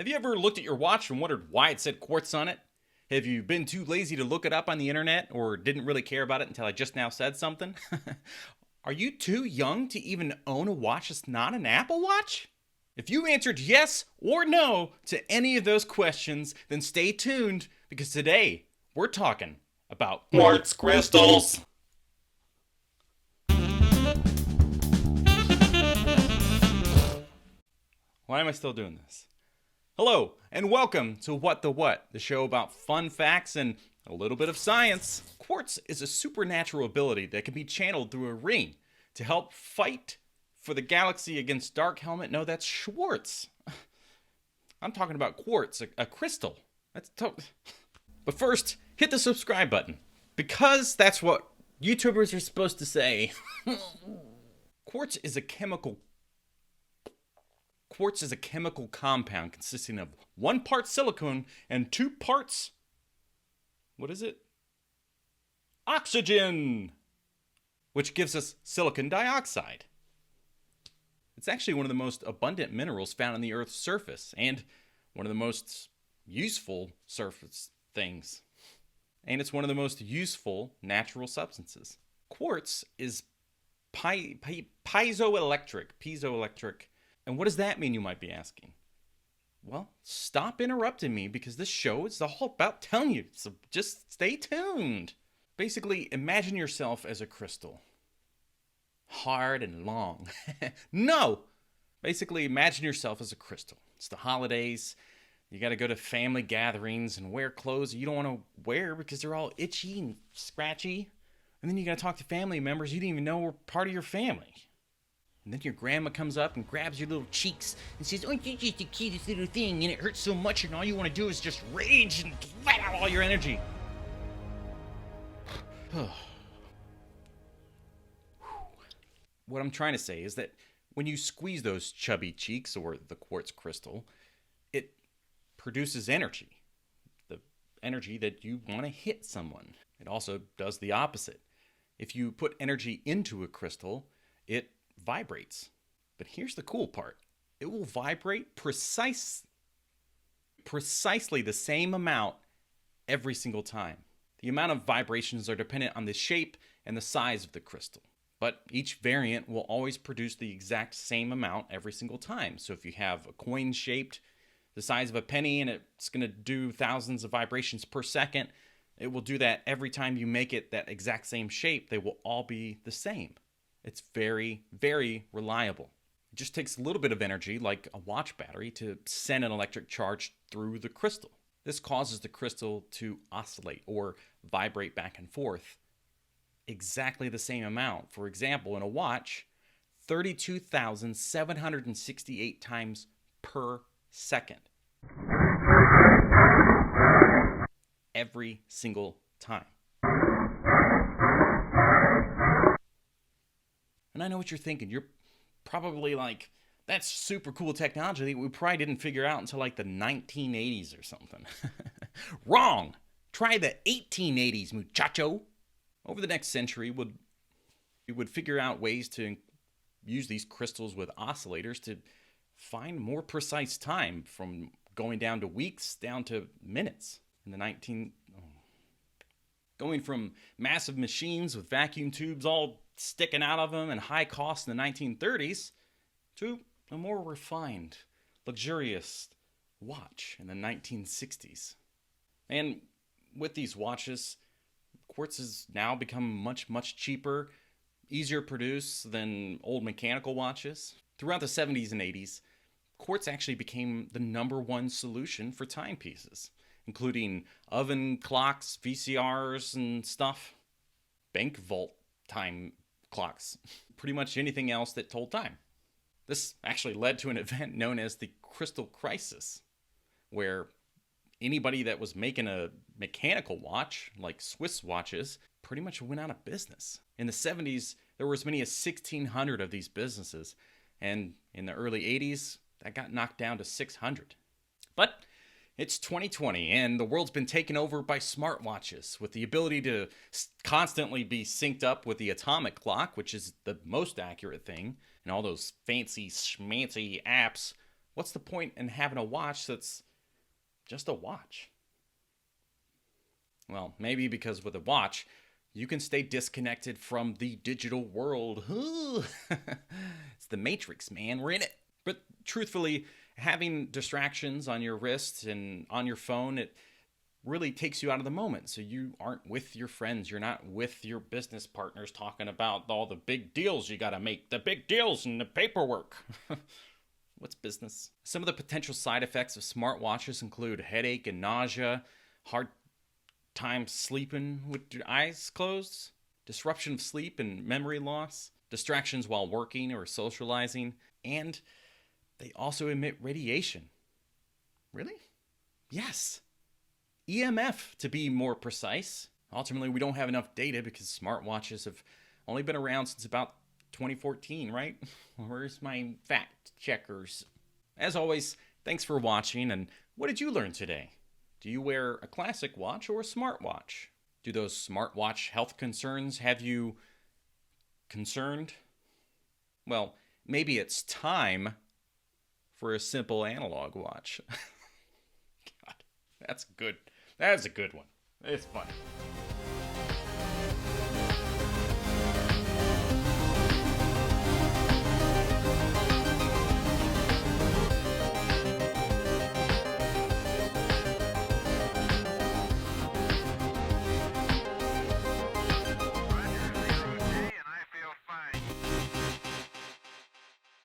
Have you ever looked at your watch and wondered why it said quartz on it? Have you been too lazy to look it up on the internet or didn't really care about it until I just now said something? Are you too young to even own a watch that's not an Apple Watch? If you answered yes or no to any of those questions, then stay tuned because today we're talking about Quartz Crystals! Why am I still doing this? Hello, and welcome to What the What, the show about fun facts and a little bit of science. Quartz is a supernatural ability that can be channeled through a ring to help fight for the galaxy against Dark Helmet. No, that's Schwartz. I'm talking about quartz, a crystal. But first, hit the subscribe button, because that's what YouTubers are supposed to say. Quartz is a chemical compound consisting of 1 part silicon and 2 parts, what is it? Oxygen, which gives us silicon dioxide. It's actually one of the most abundant minerals found on the Earth's surface and one of the most useful surface things. And it's one of the most useful natural substances. Quartz is piezoelectric. And what does that mean, you might be asking? Well, stop interrupting me because this show is all about telling you, so just stay tuned. Basically, imagine yourself as a crystal. Hard and long. No! Basically, imagine yourself as a crystal. It's the holidays. You gotta go to family gatherings and wear clothes you don't want to wear because they're all itchy and scratchy. And then you gotta talk to family members you didn't even know were part of your family. And then your grandma comes up and grabs your little cheeks and says, "Oh, you're just the cutest little thing, and it hurts so much, and all you want to do is just rage and let out all your energy." What I'm trying to say is that when you squeeze those chubby cheeks or the quartz crystal, it produces energy. The energy that you want to hit someone. It also does the opposite. If you put energy into a crystal, it vibrates. But here's the cool part. It will vibrate precisely the same amount every single time. The amount of vibrations are dependent on the shape and the size of the crystal. But each variant will always produce the exact same amount every single time. So if you have a coin shaped the size of a penny and it's going to do thousands of vibrations per second, it will do that every time you make it that exact same shape. They will all be the same. It's very, very reliable. It just takes a little bit of energy, like a watch battery, to send an electric charge through the crystal. This causes the crystal to oscillate or vibrate back and forth exactly the same amount. For example, in a watch, 32,768 times per second. Every single time. And I know what you're thinking. You're probably like, that's super cool technology that we probably didn't figure out until like the 1980s or something. Wrong! Try the 1880s, muchacho! Over the next century, we would figure out ways to use these crystals with oscillators to find more precise time, from going down to weeks down to minutes. Going from massive machines with vacuum tubes all sticking out of them and high cost in the 1930s to a more refined, luxurious watch in the 1960s. And with these watches, quartz has now become much, much cheaper, easier to produce than old mechanical watches. Throughout the 70s and 80s, quartz actually became the #1 solution for timepieces, including oven clocks, VCRs and stuff, bank vault time clocks, pretty much anything else that told time. This actually led to an event known as the Crystal Crisis, where anybody that was making a mechanical watch, like Swiss watches, pretty much went out of business. In the 70s, there were as many as 1,600 of these businesses, and in the early 80s, that got knocked down to 600. But it's 2020, and the world's been taken over by smartwatches with the ability to constantly be synced up with the atomic clock, which is the most accurate thing, and all those fancy schmancy apps. What's the point in having a watch that's just a watch? Well, maybe because with a watch, you can stay disconnected from the digital world. It's the Matrix, man. We're in it. But truthfully, having distractions on your wrists and on your phone, it really takes you out of the moment. So you aren't with your friends. You're not with your business partners talking about all the big deals you got to make, the big deals and the paperwork. What's business? Some of the potential side effects of smartwatches include headache and nausea, hard time sleeping with your eyes closed, disruption of sleep and memory loss, distractions while working or socializing, and they also emit radiation. Really? Yes. EMF, to be more precise. Ultimately, we don't have enough data because smartwatches have only been around since about 2014, right? Where's my fact checkers? As always, thanks for watching, and what did you learn today? Do you wear a classic watch or a smartwatch? Do those smartwatch health concerns have you concerned? Well, maybe it's time for a simple analog watch. God, that's good. That's a good one. It's funny.